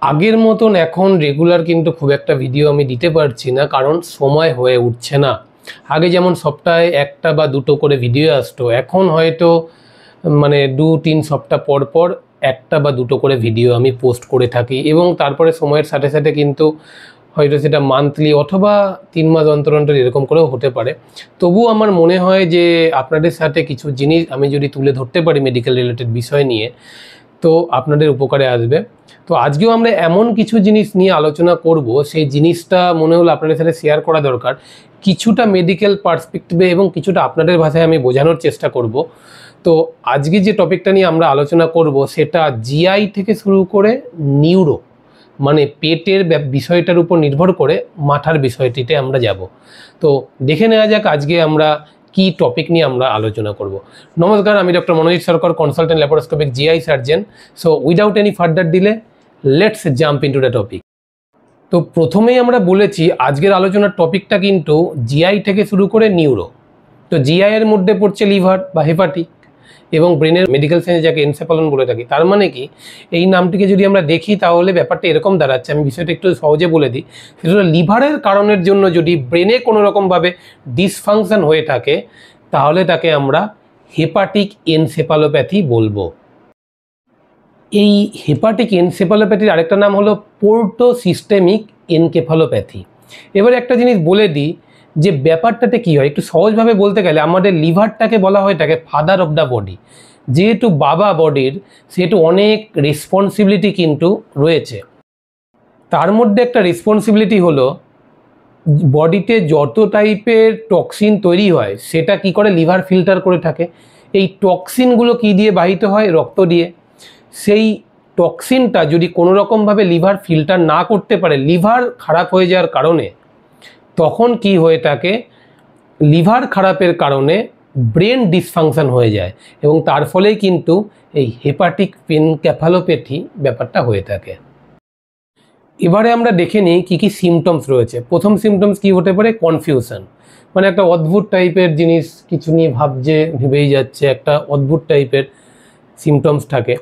আগের মতন এখন রেগুলার কিন্তু খুব একটা ভিডিও আমি দিতে পারছি না, কারণ সময় হয়ে উঠছে না। আগে যেমন সপ্তাহে একটা বা দুটো করে ভিডিও আসতো, এখন হয়তো মানে 2-3 সপ্তাহ পর পর একটা বা দুটো করে ভিডিও আমি পোস্ট করে থাকি, এবং তারপরে সময়ের সাথে সাথে কিন্তু হয়তো সেটা মান্থলি অথবা 3 মাস অন্তর অন্তর এরকম করেও হতে পারে। তবুও আমার মনে হয় যে আপনাদের সাথে কিছু জিনিস আমি যদি তুলে ধরতে পারি মেডিকেল রিলেটেড বিষয় নিয়ে, তো আপনাদের উপকারে আসবে। তো আজকেও আমরা এমন কিছু জিনিস নিয়ে আলোচনা করব, সেই জিনিসটা মনে হলো আপনাদের সাথে শেয়ার করা দরকার, কিছুটা মেডিকেল পার্সপেক্টিভে এবং কিছুটা আপনাদের ভাষায় আমি বোঝানোর চেষ্টা করব। তো আজকে যে টপিকটা নিয়ে আমরা আলোচনা করব সেটা জিআই থেকে শুরু করে নিউরো, মানে পেটের বিষয়টার উপর নির্ভর করে মাথার বিষয়টিতে আমরা যাব। তো দেখে নেওয়া যাক আজকে আমরা কি টপিক নিয়ে আমরা আলোচনা করব। নমস্কার, আমি doctor Monojit Sarkar, consultant laparoscopic GI surgeon. So without any further delay let's jump into the topic. তো প্রথমেই আমরা বলেছি আজকের আলোচনার টপিকটা কিন্তু জিআই থেকে শুরু করে নিউরো। তো জিআই এর মধ্যে পড়ছে লিভার বা হেপাটিক, এবং ব্রেনের মেডিকেল সায়েন্সে যাকে এনসেফালন বলে থাকি। তার মানে কি, এই নামটিকে যদি আমরা দেখি তাহলে ব্যাপারটা এরকম দাঁড়াচ্ছে, আমি বিষয়টা একটু সহজে বলে দিই। সেটা হলো লিভারের কারণের জন্য যদি ব্রেনে কোনো রকমভাবে ডিসফাংশন হয়ে থাকে, তাহলে তাকে আমরা হেপাটিক এনসেফালোপ্যাথি বলবো। এই হেপাটিক এনসেফালোপ্যাথির আরেকটা নাম হলো পোর্টো সিস্টেমিক এনকেফালোপ্যাথি। এবার একটা জিনিস বলে দিই যে ব্যাপারটাতে কী হয়, একটু সহজভাবে বলতে গেলে আমাদের লিভারটাকে বলা হয় থাকে ফাদার অফ দ্য বডি। যেহেতু বাবা বডির, সেহেতু অনেক রেসপন্সিবিলিটি কিন্তু রয়েছে। তার মধ্যে একটা রেসপন্সিবিলিটি হলো বডিতে যত টাইপের টক্সিন তৈরি হয় সেটা কি করে লিভার ফিল্টার করে থাকে। এই টক্সিনগুলো কি দিয়ে বাহিত হয়? রক্ত দিয়ে। সেই টক্সিনটা যদি কোনো রকমভাবে লিভার ফিল্টার না করতে পারে, লিভার খারাপ হয়ে যাওয়ার কারণে, তখন কি হয়ে থাকে, লিভার খারাপের কারণে ব্রেন ডিসফাংশন হয়ে যায়, এবং তার ফলেই কিন্তু এই হেপাটিক এনকেফালোপ্যাথি ব্যাপারটা হয়ে থাকে। এবারে আমরা দেখে নিই কী কী সিমটমস রয়েছে। প্রথম সিমটমস কি হতে পারে? কনফিউশন, মানে একটা অদ্ভুত টাইপের জিনিস কিছু নিয়ে ভাবছে, ভেবেই যাচ্ছে, একটা অদ্ভুত টাইপের সিমটমস থাকে।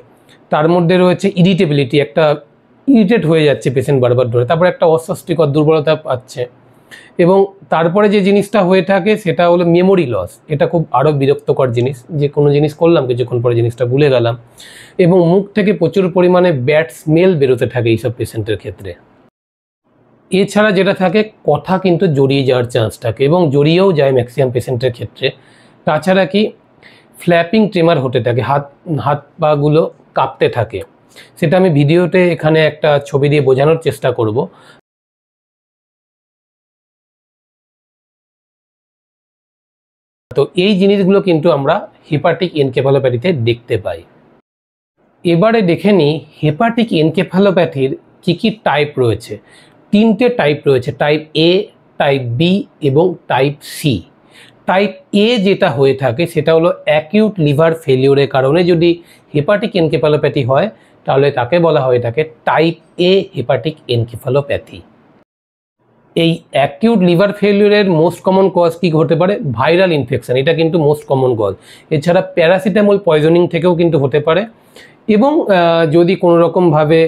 তার মধ্যে রয়েছে ইরিটেবিলিটি, একটা ইরিটেট হয়ে যাচ্ছে পেশেন্ট বারবার ধরে। তারপরে একটা অস্বস্তিকর দুর্বলতা পাচ্ছে, এবং তারপরে যে জিনিসটা হয়ে থাকে সেটা হলো মেমোরি লস। এটা খুব আরও বিরক্তকর জিনিস, যে কোনো জিনিস করলাম কিছুক্ষণ পরে জিনিসটা ভুলে গেলাম, এবং মুখ থেকে প্রচুর পরিমাণে ব্যাড স্মেল বেরোতে থাকে এইসব পেশেন্টের ক্ষেত্রে। এছাড়া যেটা থাকে, কথা কিন্তু জড়িয়ে যাওয়ার চান্স থাকে, এবং জড়িয়েও যায় ম্যাক্সিমাম পেশেন্টের ক্ষেত্রে। তাছাড়া কি, ফ্ল্যাপিং ট্রেমার হতে থাকে, হাত পাগুলো কাঁপতে থাকে। সেটা আমি ভিডিওতে এখানে একটা ছবি দিয়ে বোঝানোর চেষ্টা করব। তো এই জিনিসগুলো কিন্তু আমরা হেপাটিক এনকেফালোপ্যাথিতে দেখতে পাই। এবারে দেখে নিই হেপাটিক এনকেফালোপ্যাথির কী কী টাইপ রয়েছে। 3টে টাইপ রয়েছে, টাইপ এ, টাইপ বি এবং টাইপ সি। টাইপ এ যেটা হয়ে থাকে সেটা হলো অ্যাকিউট লিভার ফেলিওরের কারণে যদি হেপাটিক এনকেফালোপ্যাথি হয়, তাহলে তাকে বলা হয়ে থাকে টাইপ এ হেপাটিক এনকেফালোপ্যাথি। এই অ্যাকিউট লিভার ফেলিওরের মোস্ট কমন কজ কী হতে পারে? ভাইরাল ইনফেকশান, এটা কিন্তু মোস্ট কমন কজ। এছাড়া প্যারাসিটামল পয়জনিং থেকেও কিন্তু হতে পারে, এবং যদি কোনো রকমভাবে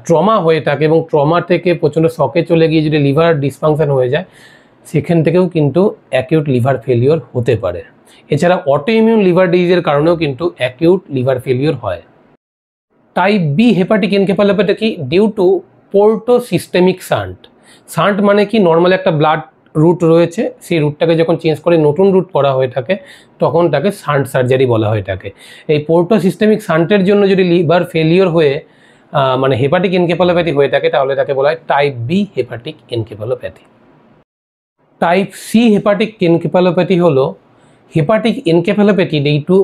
ট্রমা হয়ে থাকে এবং ট্রমা থেকে প্রচণ্ড শকে চলে গিয়ে যদি লিভার ডিসফাংশন হয়ে যায়, সেখান থেকেও কিন্তু অ্যাকিউট লিভার ফেলিওর হতে পারে। এছাড়া অটোইমিউন লিভার ডিজিজের কারণেও কিন্তু অ্যাকিউট লিভার ফেলিওর হয়। টাইপ বি হেপাটিক এনকেফালোপ্যাথি কি? Due to porto systemic shunt. Shunt মানে কি, নর্মাল একটা ব্লাড রুট রয়েছে, সেই রুটটাকে যখন চেঞ্জ করে নতুন রুট করা হয়ে থাকে, তখন তাকে শান্ট সার্জারি বলা হয়ে থাকে। এই পোর্টো সিস্টেমিক শান্টের জন্য যদি লিভার ফেলিওর হয়ে মানে হেপাটিক এনকেফালোপ্যাথি হয়ে থাকে, তাহলে তাকে বলা হয় type B hepatic encephalopathy. Type C hepatic encephalopathy হলো hepatic encephalopathy due to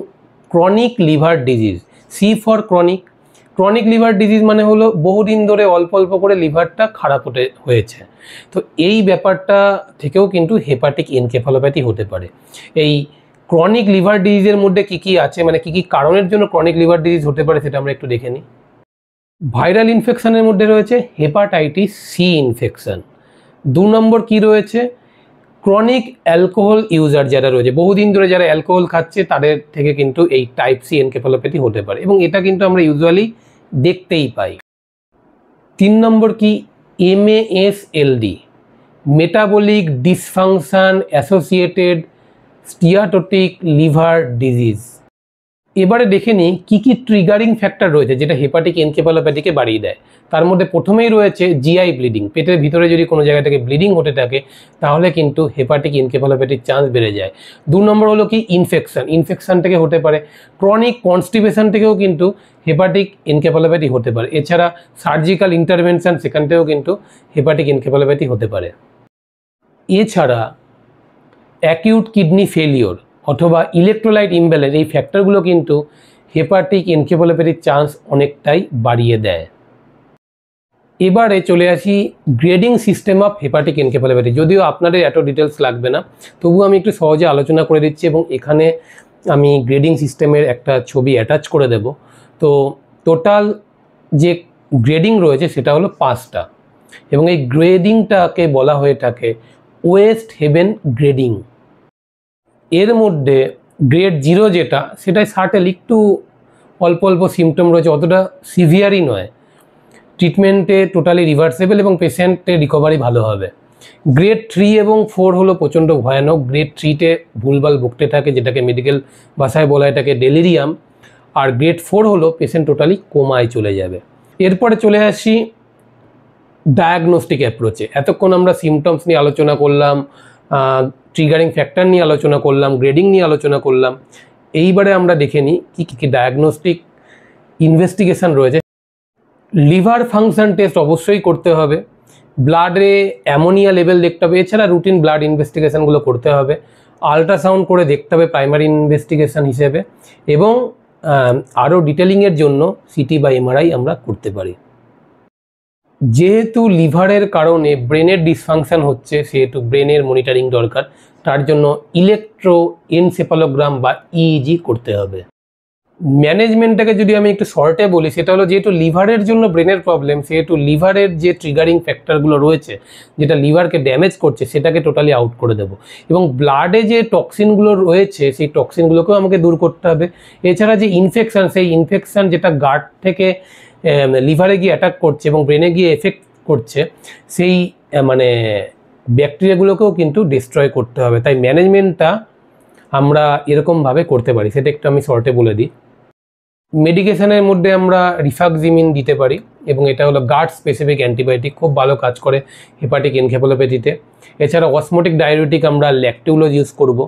chronic liver disease. C for chronic. Chronic liver disease মানে হলো বহুদিন ধরে অল্প অল্প করে লিভারটা খারাপ হয়েছে। তো এই ব্যাপারটা থেকেও কিন্তু হেপাটিক এনকেফালোপ্যাথি হতে পারে। এই ক্রনিক লিভার ডিজিজের মধ্যে কি কি আছে, মানে কি কি কারণের জন্য ক্রনিক লিভার ডিজিজ হতে পারে, সেটা আমরা একটু দেখে নিই। ভাইরাল ইনফেকশনের মধ্যে রয়েছে হেপাটাইটিস সি ইনফেকশন। 2 নম্বর কি রয়েছে? ক্রনিক অ্যালকোহল ইউজার যারা রয়েছে, বহুদিন ধরে যারা অ্যালকোহল খাচ্ছে, তাদের থেকে কিন্তু এই টাইপ সি এনকেফালোপ্যাথি হতে পারে, এবং এটা কিন্তু আমরা ইউজুয়ালি দেখতেই পাই। 3 নম্বর কি MASLD, metabolic dysfunction associated steatotic liver disease. এবারে দেখে নিই কী কী ট্রিগারিং ফ্যাক্টর রয়েছে যেটা হেপাটিক এনকেফালোপ্যাথিকে বাড়িয়ে দেয়। তার মধ্যে প্রথমেই রয়েছে জিআই ব্লিডিং। পেটের ভিতরে যদি কোনো জায়গা থেকে ব্লিডিং হতে থাকে তাহলে কিন্তু হেপাটিক এনকেফালোপ্যাথির চান্স বেড়ে যায়। 2 নম্বর হলো কি ইনফেকশন থেকে হতে পারে। ক্রনিক কনস্টিপেশন থেকেও কিন্তু হেপাটিক এনকেফালোপ্যাথি হতে পারে। এছাড়া সার্জিক্যাল ইন্টারভেনশন, সেখান থেকেও কিন্তু হেপাটিক এনকেফালোপ্যাথি হতে পারে। এছাড়া অ্যাকিউট কিডনি ফেলিওর অথবা ইলেকট্রোলাইট ইমব্যালেন্স, এই ফ্যাক্টরগুলো কিন্তু হেপাটিক এনকেফালোপ্যাথির চান্স অনেকটাই বাড়িয়ে দেয়। এবারে চলে আসি grading system of hepatic encephalopathy. যদিও আপনাদের এত ডিটেলস লাগবে না, তবুও আমি একটু সহজে আলোচনা করে দিচ্ছি এবং এখানে আমি গ্রেডিং সিস্টেমের একটা ছবি অ্যাটাচ করে দেব। তো টোটাল যে গ্রেডিং রয়েছে সেটা হলো 5টা এবং এই গ্রেডিংটাকে বলা হয়ে থাকে ওয়েস্ট হেভেন গ্রেডিং। এর মধ্যে গ্রেড 0 যেটা, সেটাই সার্টেল একটু অল্প অল্প সিমটম রয়েছে, অতটা সিভিয়ারই নয়, ট্রিটমেন্টে টোটালি রিভার্সেবল এবং পেশেন্টের রিকভারি ভালো হবে। গ্রেড 3 এবং 4 হলো প্রচণ্ড ভয়ানক। গ্রেড 3তে ভুলভাল বকতে থাকে, যেটাকে মেডিকেল ভাষায় বলা এটাকে ডেলিরিয়াম। আর গ্রেড 4 হলো পেশেন্ট টোটালি কোমায় চলে যাবে। এরপরে চলে আসি ডায়াগনস্টিক অ্যাপ্রোচে। এতক্ষণ আমরা সিমটমস নিয়ে আলোচনা করলাম, ট্রিগারিং ফ্যাক্টর নিয়ে আলোচনা করলাম, গ্রেডিং নিয়ে আলোচনা করলাম। এইবারে আমরা দেখে নিই কী কী ডায়াগনস্টিক ইনভেস্টিগেশন রয়েছে। লিভার ফাংশন টেস্ট অবশ্যই করতে হবে, ব্লাডে অ্যামোনিয়া লেভেল দেখতে হবে, এছাড়া রুটিন ব্লাড ইনভেস্টিগেশনগুলো করতে হবে, আলট্রাসাউন্ড করে দেখতে হবে প্রাইমারি ইনভেস্টিগেশন হিসেবে, এবং আরও ডিটেলিংয়ের জন্য সিটি বা এমআরআই আমরা করতে পারি। যেহেতু লিভারের কারণে ব্রেনের ডিসফাংশন হচ্ছে, সেহেতু ব্রেনের মনিটরিং দরকার। তার জন্য ইলেকট্রোএনসেফালোগ্রাম বা ইইজি করতে হবে। ম্যানেজমেন্টটাকে যদি আমি একটু শর্টে বলি, সেটা হলো যেহেতু লিভারের জন্য ব্রেনের প্রবলেম, সেহেতু লিভারের যে ট্রিগারিং ফ্যাক্টরগুলো রয়েছে যেটা লিভারকে ড্যামেজ করছে সেটাকে টোটালি আউট করে দেবো, এবং ব্লাডে যে টক্সিনগুলো রয়েছে সেই টক্সিনগুলোকেও আমাকে দূর করতে হবে। এছাড়া যে ইনফেকশান, সেই ইনফেকশান যেটা গাট থেকে লিভারে গিয়ে অ্যাটাক করছে এবং ব্রেনে গিয়ে এফেক্ট করছে, সেই মানে ব্যাকটেরিয়াগুলোকেও কিন্তু ডিস্ট্রয় করতে হবে। তাই ম্যানেজমেন্টটা আমরা এরকমভাবে করতে পারি, সেটা একটু আমি শর্টে বলে দিই। মেডিকেশনের মধ্যে আমরা রিফাক্সিমিন দিতে পারি এবং এটা হলো গার্ড স্পেসিফিক অ্যান্টিবায়োটিক, খুব ভালো কাজ করে হেপাটিক এনকেফালোপ্যাথিতে। এছাড়া অসমোটিক ডায়ুরেটিক আমরা ল্যাকটিউলোজ ইউজ করব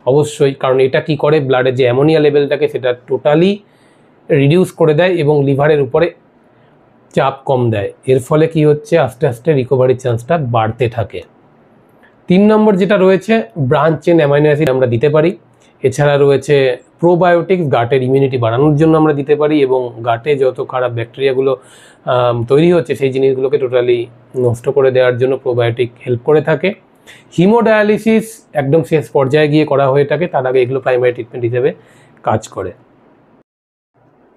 অবশ্যই, কারণ এটা কি করে ব্লাডের যে অ্যামোনিয়া লেভেলটাকে সেটা টোটালি রিডিউস করে দেয় এবং লিভারের উপরে চাপ কম দেয়। এর ফলে কি হচ্ছে, আস্তে আস্তে রিকভারির চান্সটা বাড়তে থাকে। 3 নম্বর যেটা রয়েছে ব্রাঞ্চ চেন অ্যামাইনো অ্যাসিড আমরা দিতে পারি। এছাড়া রয়েছে প্রোবায়োটিক্স, গাটের ইমিউনিটি বাড়ানোর জন্য আমরা দিতে পারি এবং গাটে যত খারাপ ব্যাকটেরিয়াগুলো তৈরি হচ্ছে সেই জিনিসগুলোকে টোটালি নষ্ট করে দেওয়ার জন্য প্রোবায়োটিক হেল্প করে থাকে। হিমোডায়ালিসিস একদম শেষ পর্যায়ে গিয়ে করা হয়ে থাকে, তার আগে এগুলো প্রাইমারি ট্রিটমেন্ট হিসেবে কাজ করে।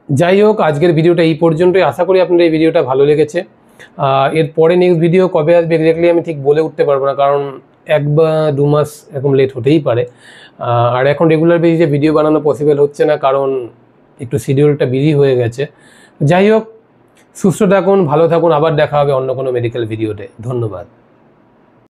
যাই হোক, আজকের ভিডিওটা এই পর্যন্তই। আশা করি আপনাদের এই ভিডিওটা ভালো লেগেছে। এরপরে নেক্সট ভিডিও কবে আসবে এক্স্যাক্টলি আমি ঠিক বলে উঠতে পারবো না, কারণ 1 বা 2 মাস এরকম লেট হতেই পারে। আর এখন রেগুলার বেসিসে ভিডিও বানানো পসিবল হচ্ছে না, কারণ একটু শিডিউলটা বিজি হয়ে গেছে। যাই হোক, সুস্থ থাকুন, ভালো থাকুন, আবার দেখা হবে অন্য কোনো মেডিকেল ভিডিওতে। ধন্যবাদ।